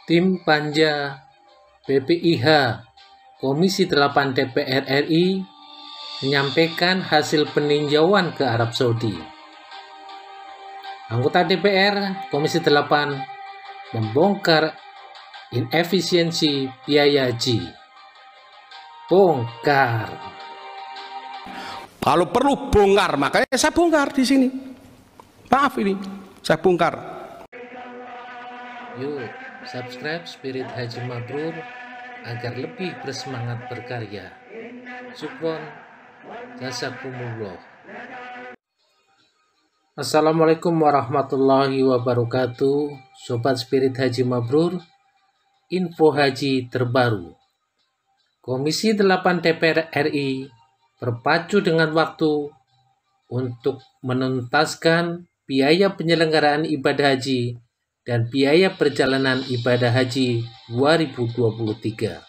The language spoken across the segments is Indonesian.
Tim Panja BPIH Komisi 8 DPR RI menyampaikan hasil peninjauan ke Arab Saudi. Anggota DPR Komisi 8 membongkar inefisiensi biaya haji. Bongkar. Kalau perlu bongkar, makanya saya bongkar di sini. Maaf ini, saya bongkar. Yuk, subscribe Spirit Haji Mabrur agar lebih bersemangat berkarya. Syukron, jazakumullah. Assalamualaikum warahmatullahi wabarakatuh. Sobat Spirit Haji Mabrur, info haji terbaru. Komisi 8 DPR RI berpacu dengan waktu untuk menuntaskan biaya penyelenggaraan ibadah haji dan biaya perjalanan ibadah haji 2023.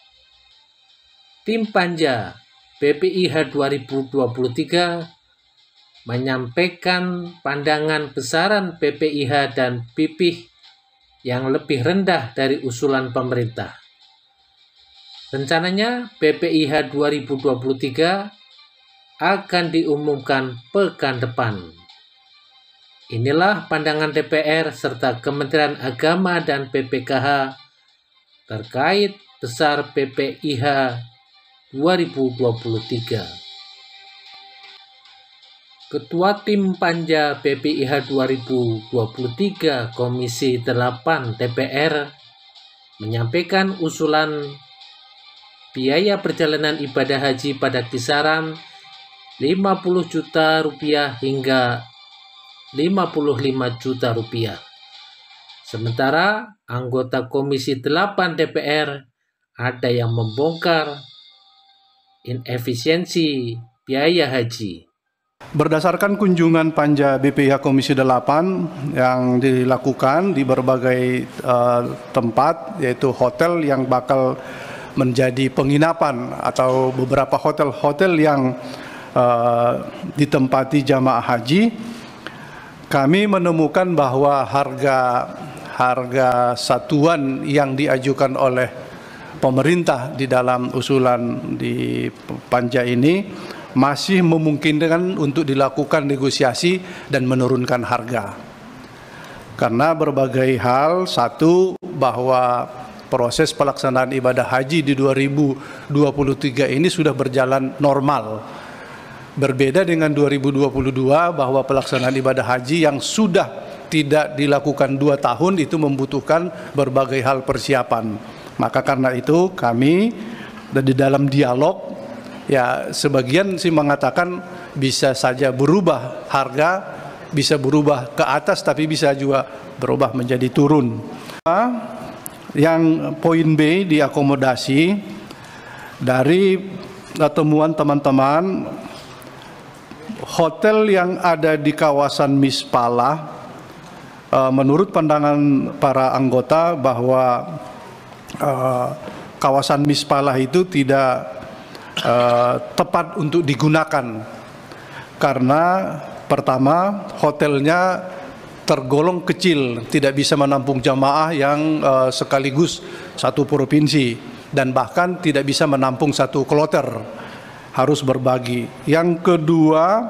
Tim Panja BPIH 2023 menyampaikan pandangan besaran BPIH dan BPIH yang lebih rendah dari usulan pemerintah. Rencananya BPIH 2023 akan diumumkan pekan depan. Inilah pandangan DPR serta Kementerian Agama dan BPKH terkait besar BPIH 2023. Ketua Tim Panja BPIH 2023 Komisi 8 DPR menyampaikan usulan biaya perjalanan ibadah haji pada kisaran 50 juta rupiah hingga 55 juta rupiah. Sementara anggota Komisi 8 DPR ada yang membongkar inefisiensi biaya haji. Berdasarkan kunjungan Panja BPIH Komisi 8 yang dilakukan di berbagai tempat, yaitu hotel yang bakal menjadi penginapan atau beberapa hotel-hotel yang ditempati jamaah haji, kami menemukan bahwa harga satuan yang diajukan oleh pemerintah di dalam usulan di Panja ini masih memungkinkan untuk dilakukan negosiasi dan menurunkan harga. Karena berbagai hal, satu, bahwa proses pelaksanaan ibadah haji di 2023 ini sudah berjalan normal. Berbeda dengan 2022 bahwa pelaksanaan ibadah haji yang sudah tidak dilakukan 2 tahun itu membutuhkan berbagai hal persiapan. Maka karena itu kami di dalam dialog, ya sebagian sih mengatakan bisa saja berubah harga, bisa berubah ke atas tapi bisa juga berubah menjadi turun. Yang poin B diakomodasi dari temuan teman-teman, hotel yang ada di kawasan Mispalah, menurut pandangan para anggota bahwa kawasan Mispalah itu tidak tepat untuk digunakan karena pertama hotelnya tergolong kecil, tidak bisa menampung jamaah yang sekaligus satu provinsi dan bahkan tidak bisa menampung satu kloter, harus berbagi. Yang kedua,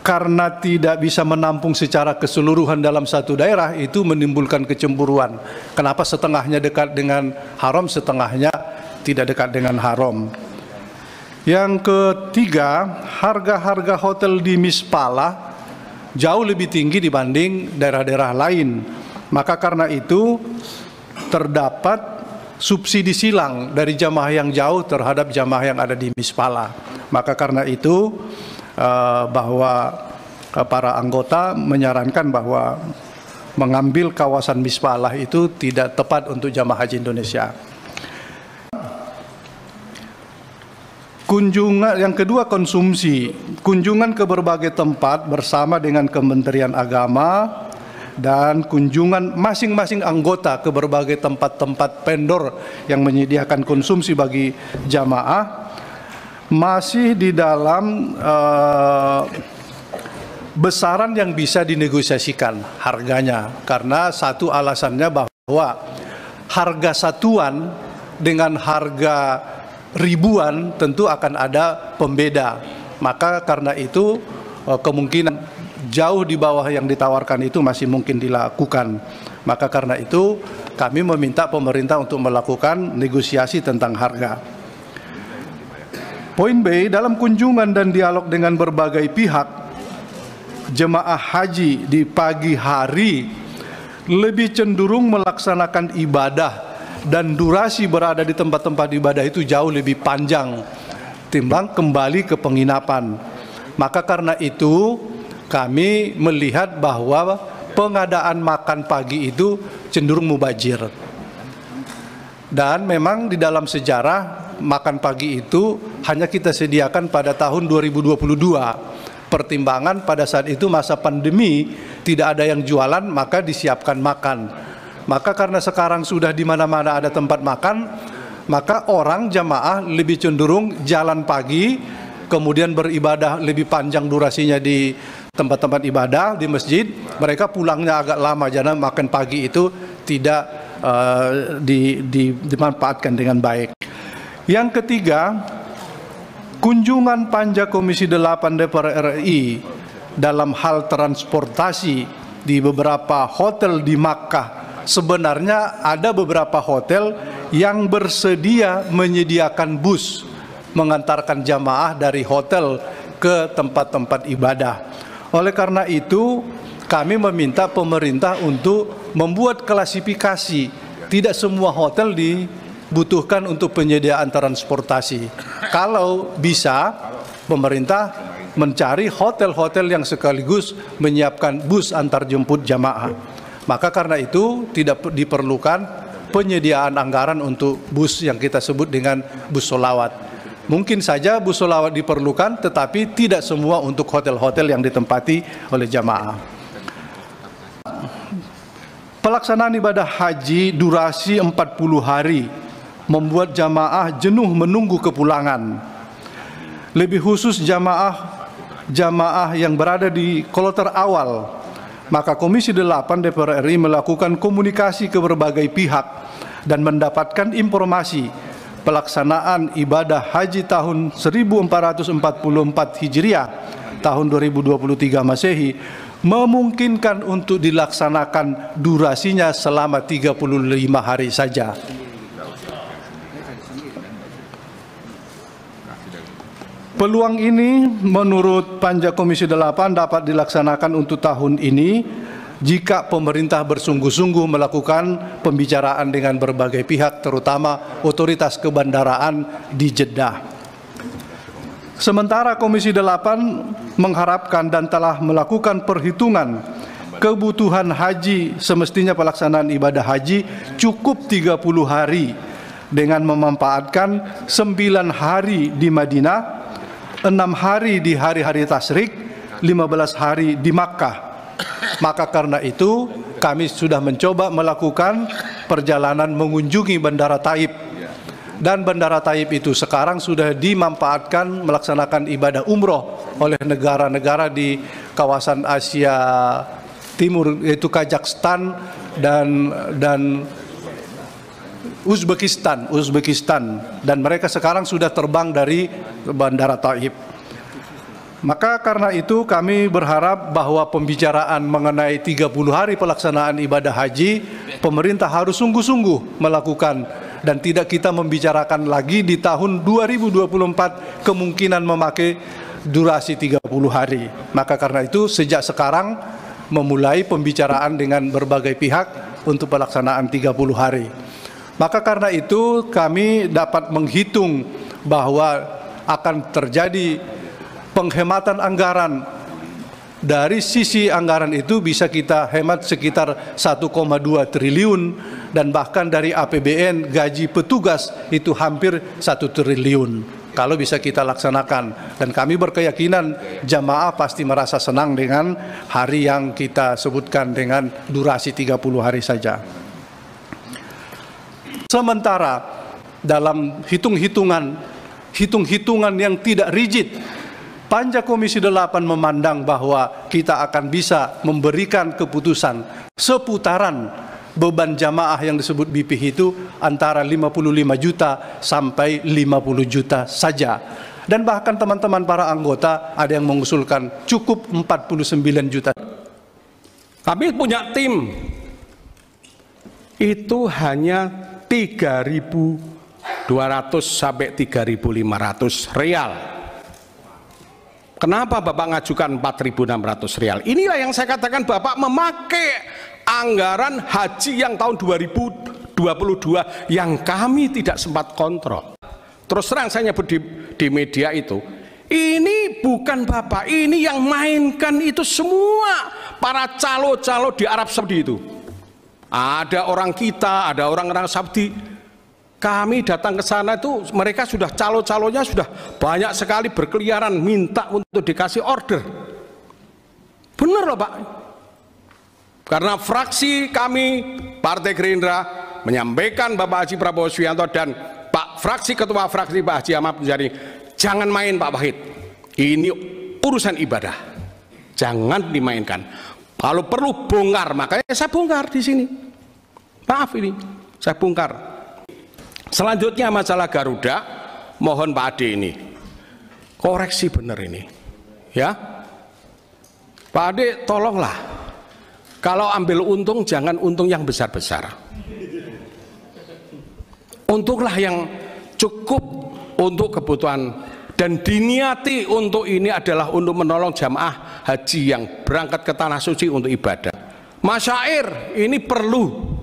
karena tidak bisa menampung secara keseluruhan dalam satu daerah, itu menimbulkan kecemburuan. Kenapa setengahnya dekat dengan haram, setengahnya tidak dekat dengan haram. Yang ketiga, harga-harga hotel di Mispalah jauh lebih tinggi dibanding daerah-daerah lain. Maka karena itu terdapat subsidi silang dari jamaah yang jauh terhadap jamaah yang ada di Mispalah. Maka karena itu bahwa para anggota menyarankan bahwa mengambil kawasan Mispalah itu tidak tepat untuk jamaah haji Indonesia. Kunjungan yang kedua, konsumsi. Kunjungan ke berbagai tempat bersama dengan Kementerian Agama dan kunjungan masing-masing anggota ke berbagai tempat-tempat vendor yang menyediakan konsumsi bagi jamaah masih di dalam besaran yang bisa dinegosiasikan harganya, karena satu alasannya bahwa harga satuan dengan harga ribuan tentu akan ada pembeda. Maka karena itu kemungkinan jauh di bawah yang ditawarkan itu masih mungkin dilakukan. Maka karena itu kami meminta pemerintah untuk melakukan negosiasi tentang harga. Poin B, dalam kunjungan dan dialog dengan berbagai pihak, jemaah haji di pagi hari lebih cenderung melaksanakan ibadah dan durasi berada di tempat-tempat ibadah itu jauh lebih panjang timbang kembali ke penginapan. Maka karena itu kami melihat bahwa pengadaan makan pagi itu cenderung mubazir. Dan memang di dalam sejarah makan pagi itu hanya kita sediakan pada tahun 2022. Pertimbangan pada saat itu masa pandemi, tidak ada yang jualan, maka disiapkan makan. Maka karena sekarang sudah di mana-mana ada tempat makan, maka orang jamaah lebih cenderung jalan pagi, kemudian beribadah lebih panjang durasinya di tempat-tempat ibadah, di masjid. Mereka pulangnya agak lama, jadi makan pagi itu tidak dimanfaatkan dengan baik. Yang ketiga, kunjungan panja Komisi 8 DPR RI dalam hal transportasi di beberapa hotel di Makkah. Sebenarnya ada beberapa hotel yang bersedia menyediakan bus mengantarkan jamaah dari hotel ke tempat-tempat ibadah. Oleh karena itu, kami meminta pemerintah untuk membuat klasifikasi. Tidak semua hotel dibutuhkan untuk penyediaan transportasi. Kalau bisa, pemerintah mencari hotel-hotel yang sekaligus menyiapkan bus antar jemput jamaah. Maka karena itu tidak diperlukan penyediaan anggaran untuk bus yang kita sebut dengan bus sholawat. Mungkin saja bus sholawat diperlukan, tetapi tidak semua untuk hotel-hotel yang ditempati oleh jamaah. Pelaksanaan ibadah haji durasi 40 hari membuat jamaah jenuh menunggu kepulangan. Lebih khusus jamaah yang berada di kloter awal. Maka Komisi 8 DPR RI melakukan komunikasi ke berbagai pihak dan mendapatkan informasi pelaksanaan ibadah haji tahun 1444 Hijriah tahun 2023 Masehi memungkinkan untuk dilaksanakan durasinya selama 35 hari saja. Peluang ini menurut panja Komisi 8 dapat dilaksanakan untuk tahun ini jika pemerintah bersungguh-sungguh melakukan pembicaraan dengan berbagai pihak, terutama otoritas kebandaraan di Jeddah. Sementara Komisi 8 mengharapkan dan telah melakukan perhitungan kebutuhan haji, semestinya pelaksanaan ibadah haji cukup 30 hari dengan memanfaatkan 9 hari di Madinah, 6 hari di hari-hari tasyrik, 15 hari di Makkah. Maka karena itu kami sudah mencoba melakukan perjalanan mengunjungi Bandara Taib. Dan Bandara Taib itu sekarang sudah dimanfaatkan melaksanakan ibadah umroh oleh negara-negara di kawasan Asia Timur, yaitu Kazakhstan dan Uzbekistan. Dan mereka sekarang sudah terbang dari Bandara Taib. Maka karena itu kami berharap bahwa pembicaraan mengenai 30 hari pelaksanaan ibadah haji, pemerintah harus sungguh-sungguh melakukan dan tidak kita membicarakan lagi di tahun 2024 kemungkinan memakai durasi 30 hari. Maka karena itu sejak sekarang memulai pembicaraan dengan berbagai pihak untuk pelaksanaan 30 hari. Maka karena itu kami dapat menghitung bahwa akan terjadi penghematan anggaran. Dari sisi anggaran itu bisa kita hemat sekitar 1,2 triliun dan bahkan dari APBN gaji petugas itu hampir 1 triliun kalau bisa kita laksanakan. Dan kami berkeyakinan jamaah pasti merasa senang dengan hari yang kita sebutkan dengan durasi 30 hari saja. Sementara dalam hitung-hitungan yang tidak rigid Panja Komisi 8 memandang bahwa kita akan bisa memberikan keputusan seputaran beban jamaah yang disebut BPH itu antara 55 juta sampai 50 juta saja. Dan bahkan teman-teman para anggota ada yang mengusulkan cukup 49 juta. Kami punya tim, itu hanya 3.200 sampai 3.500 real. Kenapa Bapak ngajukan 4.600 real? Inilah yang saya katakan, Bapak memakai anggaran haji yang tahun 2022 yang kami tidak sempat kontrol. Terus terang saya nyebut di media itu, ini bukan Bapak, ini yang mainkan itu semua para calo-calo di Arab Saudi itu. Ada orang kita, ada orang-orang Saudi. Kami datang ke sana itu mereka sudah calo-calonya sudah banyak sekali berkeliaran minta untuk dikasih order. Benar loh Pak. Karena fraksi kami Partai Gerindra menyampaikan Bapak Haji Prabowo Subianto dan Pak fraksi ketua fraksi Pak Haji Ahmad Muzani, jangan main Pak Wahid. Ini urusan ibadah. Jangan dimainkan. Kalau perlu bongkar, makanya saya bongkar di sini. Maaf ini, saya bongkar. Selanjutnya masalah Garuda, mohon Pak Ade ini koreksi benar ini, ya Pak Ade, tolonglah kalau ambil untung jangan untung yang besar-besar, untunglah yang cukup untuk kebutuhan dan diniati untuk ini adalah untuk menolong jamaah haji yang berangkat ke tanah suci untuk ibadah. Masyair ini perlu.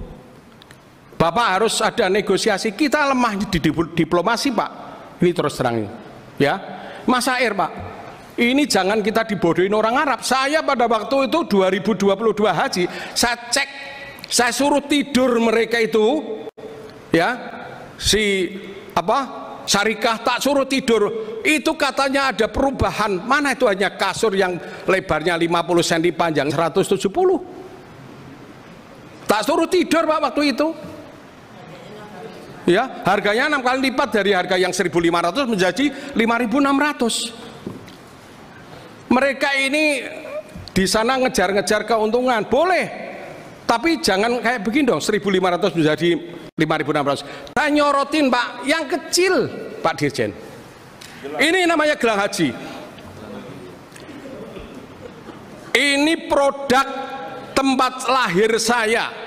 Bapak harus ada negosiasi, kita lemah di diplomasi Pak, ini terus terang ya. Masyair Pak, ini jangan kita dibodohin orang Arab. Saya pada waktu itu 2022 haji, saya cek, saya suruh tidur mereka itu ya, si Syarikah tak suruh tidur, itu katanya ada perubahan. Mana itu hanya kasur yang lebarnya 50 cm, panjang 170. Tak suruh tidur Pak waktu itu. Ya, harganya 6 kali lipat dari harga yang 1.500 menjadi 5.600. Mereka ini di sana ngejar-ngejar keuntungan, boleh, tapi jangan kayak begini dong, 1.500 menjadi 5.600. Saya nyorotin Pak, yang kecil Pak Dirjen. Ini namanya gelang haji. Ini produk tempat lahir saya.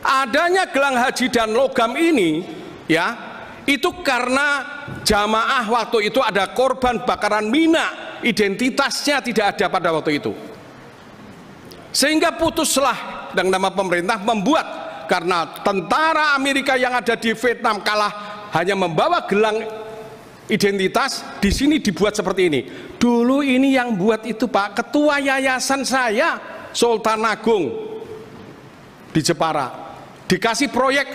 Adanya gelang haji dan logam ini ya, itu karena jamaah waktu itu ada korban bakaran Mina, identitasnya tidak ada pada waktu itu, sehingga putuslah dan nama pemerintah membuat, karena tentara Amerika yang ada di Vietnam kalah hanya membawa gelang identitas, di sini dibuat seperti ini. Dulu ini yang buat itu Pak, ketua yayasan saya Sultan Agung di Jepara, dikasih proyek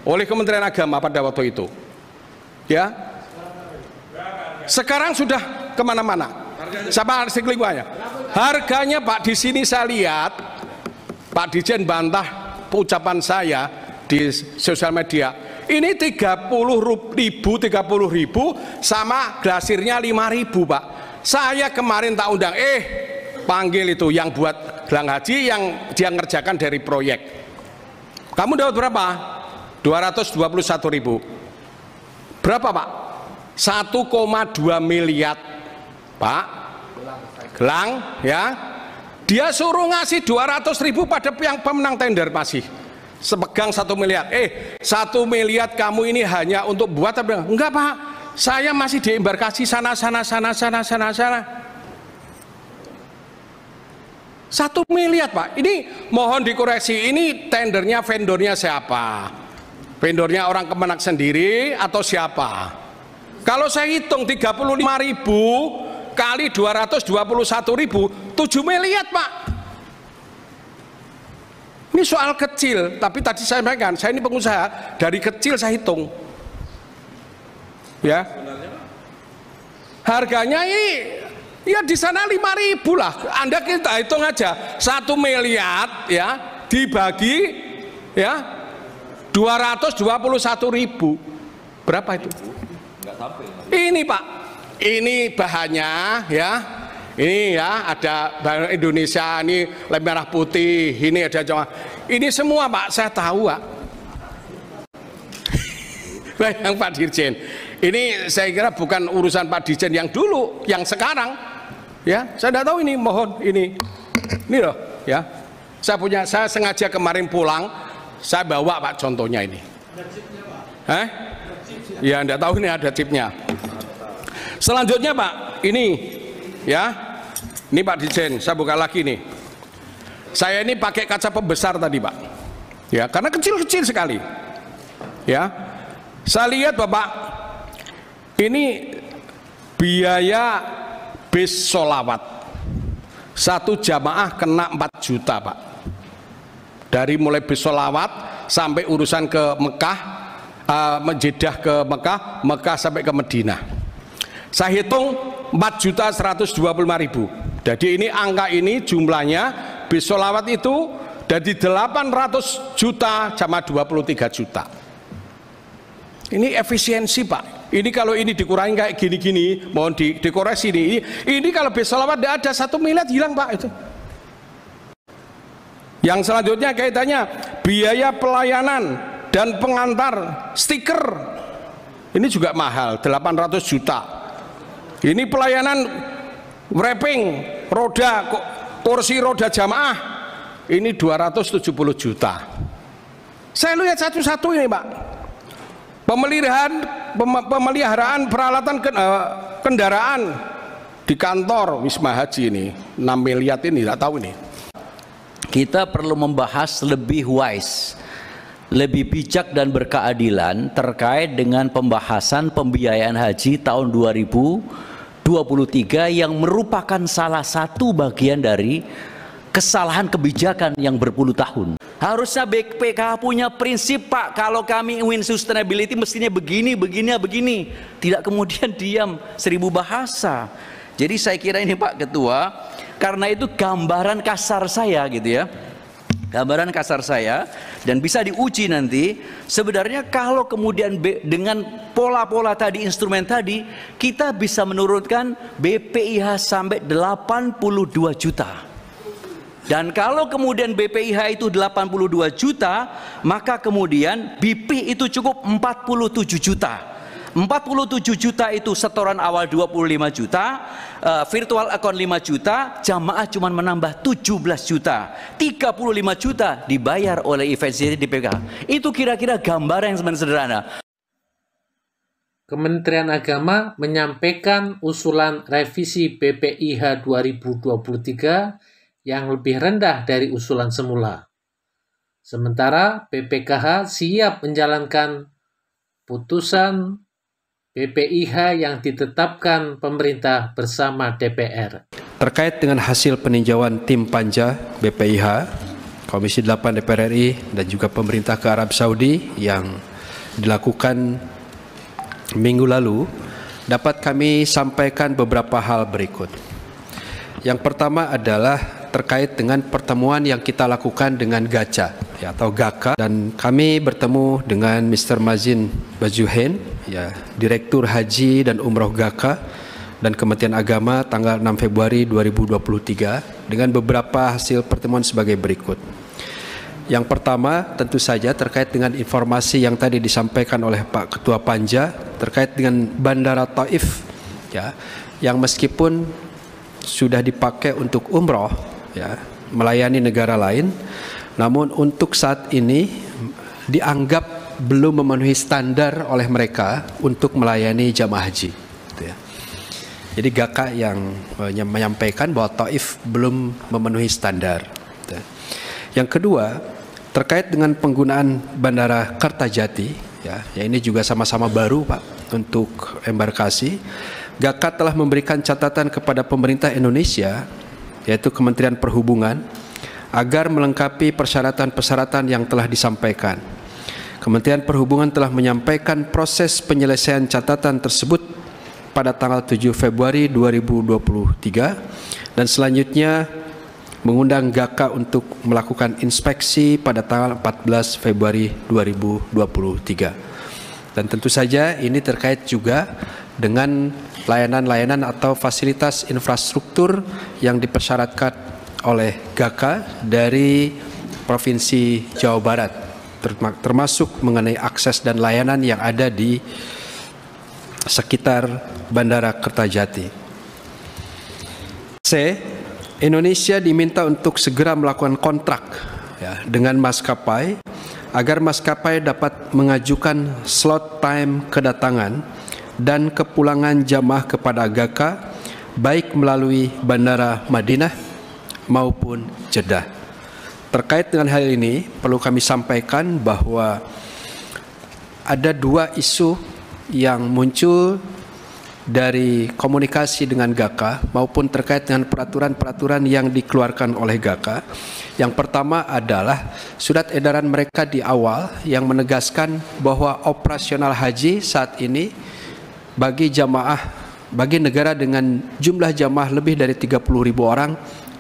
oleh Kementerian Agama pada waktu itu ya. Sekarang sudah kemana-mana. Siapa arsiklingnya? Harganya Pak, di sini saya lihat Pak Dirjen bantah ucapan saya di sosial media. Ini 30.000 sama glasirnya 5.000 Pak. Saya kemarin tak undang, panggil itu yang buat gelang haji yang dia ngerjakan dari proyek. Kamu dapat berapa? 221.000. Berapa Pak? 1,2 miliar Pak. Gelang ya. Dia suruh ngasih 200.000 pada yang pemenang tender masih sepegang 1 miliar. 1 miliar kamu ini hanya untuk buat apa? Enggak Pak. Saya masih di embarkasi sana. 1 miliar Pak, ini mohon dikoreksi, ini tendernya vendornya siapa? Vendornya orang Kemenak sendiri atau siapa? Kalau saya hitung 35.000 kali 221.000, 7 miliar Pak. Ini soal kecil, tapi tadi saya sampaikan, saya ini pengusaha, dari kecil saya hitung ya. Harganya ini ya di sana 5.000 lah. Anda kita hitung aja 1 miliar ya dibagi ya 221.000. Berapa itu? Enggak sampai. Ini Pak, ini bahannya ya. Ini ya ada bahan Indonesia, ini lem merah putih, ini ada Jawa. Ini semua Pak, saya tahu Pak. Yang Pak Dirjen. Ini saya kira bukan urusan Pak Dirjen yang dulu, yang sekarang. Ya, saya tidak tahu ini, mohon ini. Ini loh, ya. Saya sengaja kemarin pulang, saya bawa Pak contohnya ini. Ada chipnya Pak? Ya, tidak tahu ini ada chipnya. Selanjutnya Pak, ini ya, ini Pak Dirjen, saya buka lagi nih. Saya ini pakai kaca pembesar tadi Pak, ya karena kecil-kecil sekali. Ya, saya lihat Bapak, ini biaya bis sholawat satu jamaah kena 4 juta Pak. Dari mulai bis sholawat sampai urusan ke Mekah, Jeddah ke Mekah, Mekah sampai ke Madinah. Saya hitung 4.125.000. Jadi ini angka ini jumlahnya bis sholawat itu dari 800 juta sama 23 juta. Ini efisiensi Pak. Ini kalau ini dikurangi kayak gini-gini, mohon dikoreksi nih. Ini kalau bis sholawat tidak ada 1 miliar hilang Pak itu. Yang selanjutnya kaitannya biaya pelayanan dan pengantar stiker. Ini juga mahal, 800 juta. Ini pelayanan wrapping roda kursi roda jamaah ini 270 juta. Saya lihat satu-satu ini Pak. Pemeliharaan peralatan kendaraan di kantor Wisma Haji ini 6 miliar ini, tidak tahu ini. Kita perlu membahas lebih wise, lebih bijak dan berkeadilan terkait dengan pembahasan pembiayaan haji tahun 2023 yang merupakan salah satu bagian dari kesalahan kebijakan yang berpuluh tahun. Harusnya BPKH punya prinsip Pak, kalau kami ingin sustainability mestinya begini, begini. Tidak kemudian diam 1000 bahasa. Jadi saya kira ini Pak Ketua, karena itu gambaran kasar saya gitu ya. Gambaran kasar saya, dan bisa diuji nanti. Sebenarnya kalau kemudian dengan pola-pola tadi, instrumen tadi, kita bisa menurunkan BPIH sampai 82 juta. Dan kalau kemudian BPIH itu 82 juta, maka kemudian BP itu cukup 47 juta. 47 juta itu setoran awal 25 juta, virtual account 5 juta, jamaah cuma menambah 17 juta. 35 juta dibayar oleh event di PK. Itu kira-kira gambaran yang sederhana. Kementerian Agama menyampaikan usulan revisi BPIH 2023 yang lebih rendah dari usulan semula. Sementara BPKH siap menjalankan putusan BPIH yang ditetapkan pemerintah bersama DPR. Terkait dengan hasil peninjauan tim panja BPIH, Komisi 8 DPR RI dan juga pemerintah ke Arab Saudi yang dilakukan minggu lalu, dapat kami sampaikan beberapa hal berikut. Yang pertama adalah terkait dengan pertemuan yang kita lakukan dengan GACA ya, atau GACA, dan kami bertemu dengan Mr. Mazin Bajuhen ya, Direktur Haji dan Umroh GACA dan Kementerian Agama tanggal 6 Februari 2023 dengan beberapa hasil pertemuan sebagai berikut. Yang pertama tentu saja terkait dengan informasi yang tadi disampaikan oleh Pak Ketua Panja terkait dengan Bandara Taif ya, yang meskipun sudah dipakai untuk umroh ya, melayani negara lain, namun untuk saat ini dianggap belum memenuhi standar oleh mereka untuk melayani jamaah haji gitu ya. Jadi GACA yang menyampaikan bahwa Taif belum memenuhi standar gitu ya. Yang kedua terkait dengan penggunaan Bandara Kertajati ya, ini juga sama-sama baru Pak untuk embarkasi. GACA telah memberikan catatan kepada pemerintah Indonesia, yaitu Kementerian Perhubungan, agar melengkapi persyaratan-persyaratan yang telah disampaikan. Kementerian Perhubungan telah menyampaikan proses penyelesaian catatan tersebut pada tanggal 7 Februari 2023 dan selanjutnya mengundang GACA untuk melakukan inspeksi pada tanggal 14 Februari 2023. Dan tentu saja ini terkait juga dengan layanan-layanan atau fasilitas infrastruktur yang dipersyaratkan oleh GAKA dari Provinsi Jawa Barat, termasuk mengenai akses dan layanan yang ada di sekitar Bandara Kertajati. C. Indonesia diminta untuk segera melakukan kontrak dengan maskapai agar maskapai dapat mengajukan slot time kedatangan dan kepulangan jamaah kepada GAKA baik melalui Bandara Madinah maupun Jeddah. Terkait dengan hal ini perlu kami sampaikan bahwa ada dua isu yang muncul dari komunikasi dengan GAKA maupun terkait dengan peraturan-peraturan yang dikeluarkan oleh GAKA. Yang pertama adalah surat edaran mereka di awal yang menegaskan bahwa operasional haji saat ini bagi negara dengan jumlah jamaah lebih dari 30.000 orang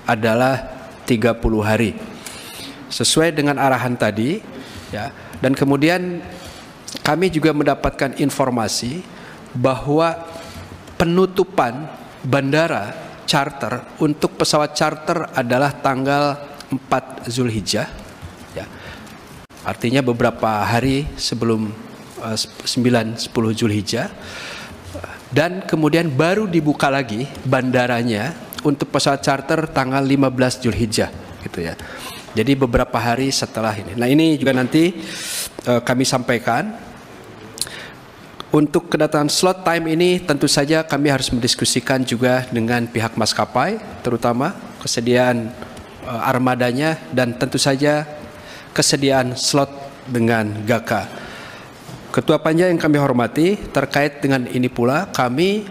adalah 30 hari. Sesuai dengan arahan tadi, dan kemudian kami juga mendapatkan informasi bahwa penutupan bandara charter untuk pesawat charter adalah tanggal 4 Zulhijjah, artinya beberapa hari sebelum 9-10 Zulhijjah, dan kemudian baru dibuka lagi bandaranya untuk pesawat charter tanggal 15 Zulhijjah, gitu ya. Jadi beberapa hari setelah ini. Nah, ini juga nanti kami sampaikan. Untuk kedatangan slot time ini tentu saja kami harus mendiskusikan juga dengan pihak maskapai, terutama kesediaan armadanya dan tentu saja kesediaan slot dengan GAKA. Ketua Panja yang kami hormati, terkait dengan ini pula kami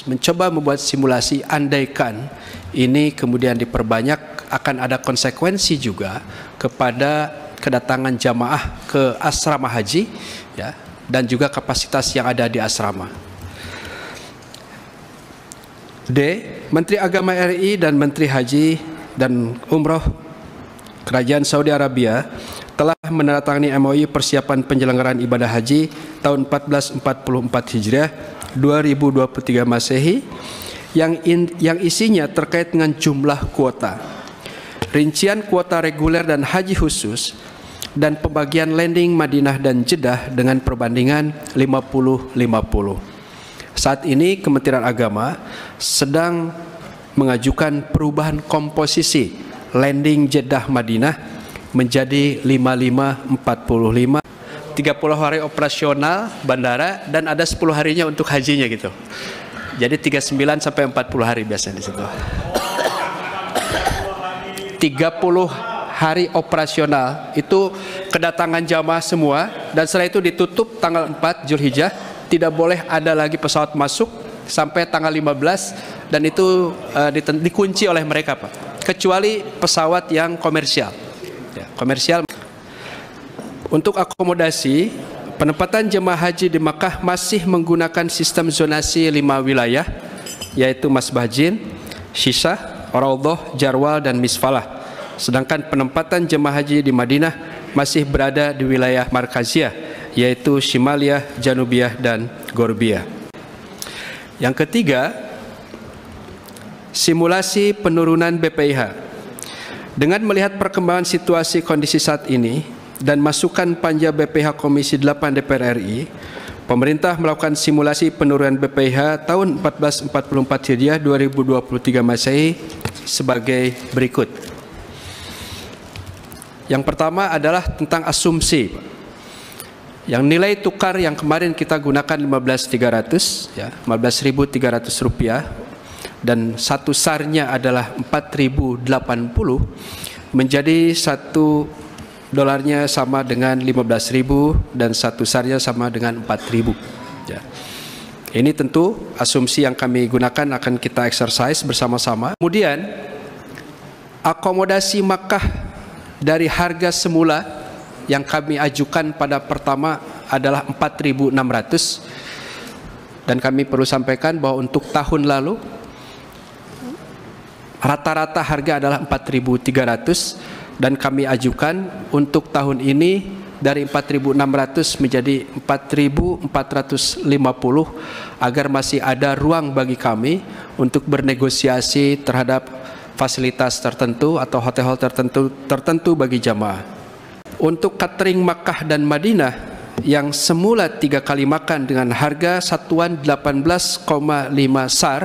mencoba membuat simulasi andaikan ini kemudian diperbanyak akan ada konsekuensi juga kepada kedatangan jamaah ke asrama haji dan juga kapasitas yang ada di asrama. D. Menteri Agama RI dan Menteri Haji dan Umroh Kerajaan Saudi Arabia telah menandatangani MOU persiapan penyelenggaraan ibadah haji tahun 1444 Hijriah 2023 Masehi yang isinya terkait dengan jumlah kuota, rincian kuota reguler dan haji khusus, dan pembagian landing Madinah dan Jeddah dengan perbandingan 50-50. Saat ini Kementerian Agama sedang mengajukan perubahan komposisi landing Jeddah Madinah menjadi 55-45, 30 hari operasional bandara dan ada 10 harinya untuk hajinya gitu. Jadi 39 sampai 40 hari biasanya di situ. 30 hari operasional itu kedatangan jamaah semua, dan setelah itu ditutup tanggal 4 Zulhijjah, tidak boleh ada lagi pesawat masuk sampai tanggal 15, dan itu dikunci oleh mereka, Pak, kecuali pesawat yang komersial. Komersial. Untuk akomodasi, penempatan jemaah haji di Makkah masih menggunakan sistem zonasi 5 wilayah, yaitu Masbah Jin, Shisah, Raudhah, Jarwal, dan Misfalah. Sedangkan penempatan jemaah haji di Madinah masih berada di wilayah Markaziyah, yaitu Shimaliyah, Janubiyah, dan Gorbiyah. Yang ketiga, simulasi penurunan BPIH. Dengan melihat perkembangan situasi kondisi saat ini dan masukan panja BPIH Komisi 8 DPR RI, pemerintah melakukan simulasi penurunan BPIH tahun 1444 Hijriah 2023 Masehi sebagai berikut. Yang pertama adalah tentang asumsi. Yang nilai tukar yang kemarin kita gunakan 15.300 rupiah, dan satu sarnya adalah 4.080, menjadi satu dolarnya sama dengan 15.000 dan satu sarnya sama dengan 4.000. Ini tentu asumsi yang kami gunakan, akan kita exercise bersama-sama. Kemudian akomodasi Makkah dari harga semula yang kami ajukan pada pertama adalah 4.600, dan kami perlu sampaikan bahwa untuk tahun lalu rata-rata harga adalah 4.300, dan kami ajukan untuk tahun ini dari 4.600 menjadi 4.450 agar masih ada ruang bagi kami untuk bernegosiasi terhadap fasilitas tertentu atau hotel tertentu bagi jamaah. Untuk catering Makkah dan Madinah yang semula 3 kali makan dengan harga satuan 18,5 SAR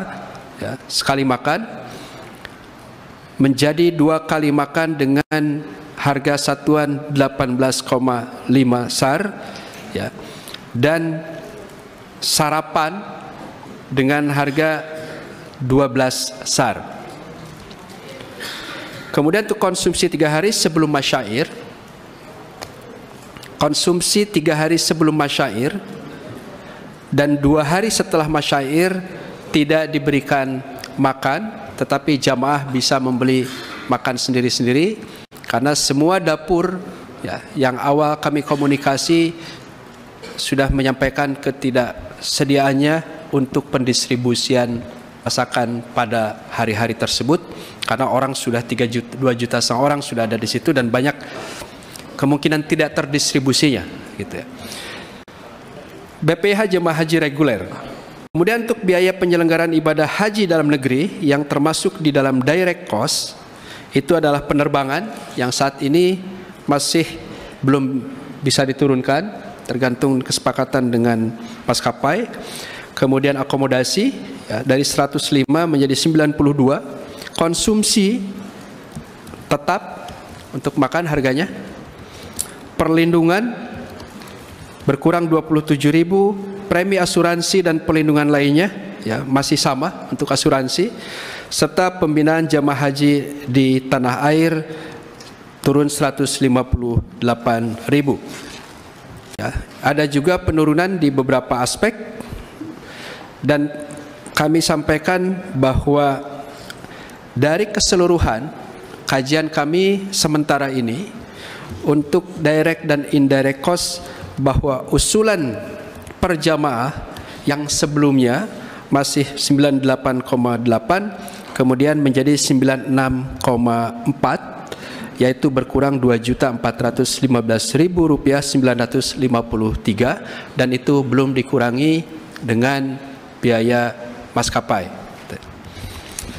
ya, sekali makan, menjadi 2 kali makan dengan harga satuan 18,5 SAR ya, dan sarapan dengan harga 12 SAR. Kemudian untuk konsumsi 3 hari sebelum masyair, konsumsi 3 hari sebelum masyair dan 2 hari setelah masyair tidak diberikan makan, tetapi jamaah bisa membeli makan sendiri-sendiri, karena semua dapur ya, yang awal kami komunikasi sudah menyampaikan ketidaksediaannya untuk pendistribusian masakan pada hari-hari tersebut, karena orang sudah 2 juta orang sudah ada di situ dan banyak kemungkinan tidak terdistribusinya gitu ya. BPIH jemaah haji reguler. Kemudian untuk biaya penyelenggaraan ibadah haji dalam negeri yang termasuk di dalam direct cost, itu adalah penerbangan yang saat ini masih belum bisa diturunkan, tergantung kesepakatan dengan maskapai. Kemudian akomodasi ya, dari 105 menjadi 92. Konsumsi tetap untuk makan harganya. Perlindungan berkurang 27.000. Premi asuransi dan perlindungan lainnya ya masih sama untuk asuransi, serta pembinaan jamaah haji di tanah air turun 158.000 ya. Ada juga penurunan di beberapa aspek, dan kami sampaikan bahwa dari keseluruhan kajian kami sementara ini untuk direct dan indirect cost, bahwa usulan per jamaah yang sebelumnya masih 98,8 kemudian menjadi 96,4, yaitu berkurang Rp2.415.953, dan itu belum dikurangi dengan biaya maskapai.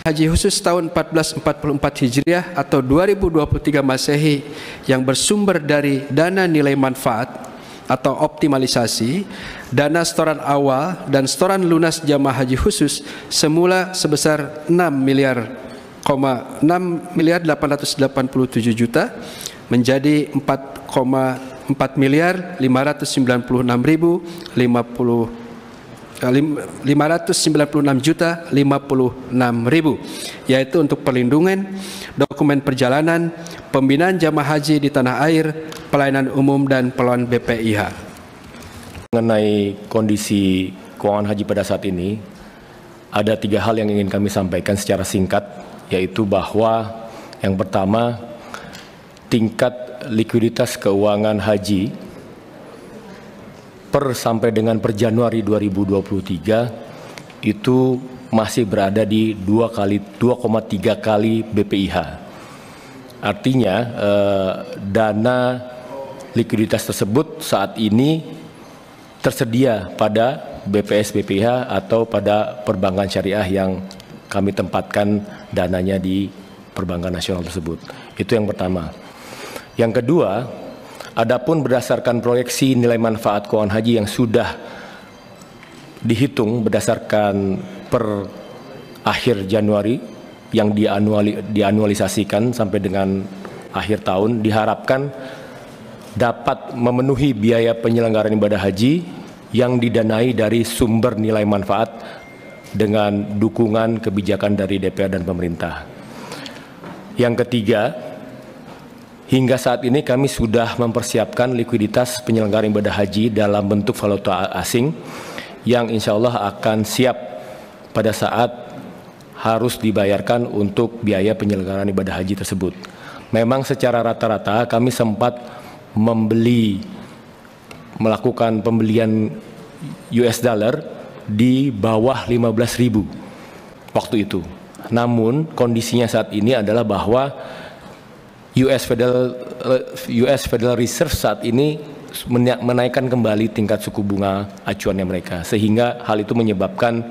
Haji khusus tahun 1444 Hijriah atau 2023 Masehi yang bersumber dari dana nilai manfaat atau optimalisasi, dana setoran awal dan setoran lunas jamaah haji khusus semula sebesar 6.887 juta menjadi 4.4.596.596.056.000, yaitu untuk perlindungan, dokumen perjalanan, pembinaan jamaah haji di tanah air, pelayanan umum dan pengelolaan BPIH. Mengenai kondisi keuangan haji pada saat ini, ada 3 hal yang ingin kami sampaikan secara singkat, yaitu bahwa yang pertama, tingkat likuiditas keuangan haji sampai dengan per Januari 2023 itu masih berada di 2,3 kali BPIH. Artinya dana likuiditas tersebut saat ini tersedia pada BPS BPIH atau pada perbankan syariah yang kami tempatkan dananya di perbankan nasional tersebut. Itu yang pertama. Yang kedua, adapun berdasarkan proyeksi nilai manfaat keuangan haji yang sudah dihitung berdasarkan per akhir Januari yang dianualisasikan sampai dengan akhir tahun, diharapkan dapat memenuhi biaya penyelenggaraan ibadah haji yang didanai dari sumber nilai manfaat dengan dukungan kebijakan dari DPR dan pemerintah. Yang ketiga, hingga saat ini kami sudah mempersiapkan likuiditas penyelenggaraan ibadah haji dalam bentuk valuta asing yang insya Allah akan siap pada saat harus dibayarkan untuk biaya penyelenggaraan ibadah haji tersebut. Memang secara rata-rata kami sempat melakukan pembelian US dollar di bawah 15.000 waktu itu. Namun kondisinya saat ini adalah bahwa US Federal Reserve saat ini menaikkan kembali tingkat suku bunga acuannya mereka, sehingga hal itu menyebabkan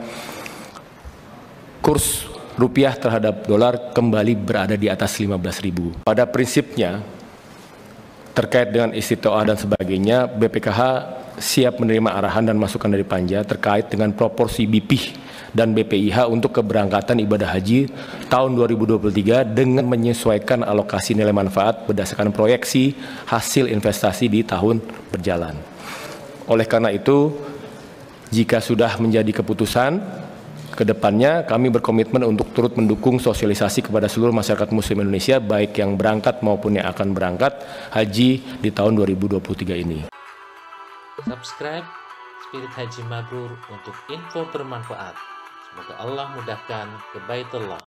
kurs rupiah terhadap dolar kembali berada di atas 15.000. Pada prinsipnya, terkait dengan istitoah dan sebagainya, BPKH siap menerima arahan dan masukan dari Panja terkait dengan proporsi BP dan BPIH untuk keberangkatan ibadah haji tahun 2023 dengan menyesuaikan alokasi nilai manfaat berdasarkan proyeksi hasil investasi di tahun berjalan. Oleh karena itu, jika sudah menjadi keputusan, kedepannya kami berkomitmen untuk turut mendukung sosialisasi kepada seluruh masyarakat Muslim Indonesia, baik yang berangkat maupun yang akan berangkat haji di tahun 2023 ini. Subscribe Spirit Haji Mabrur untuk info bermanfaat. Semoga Allah mudahkan ke Baitullah.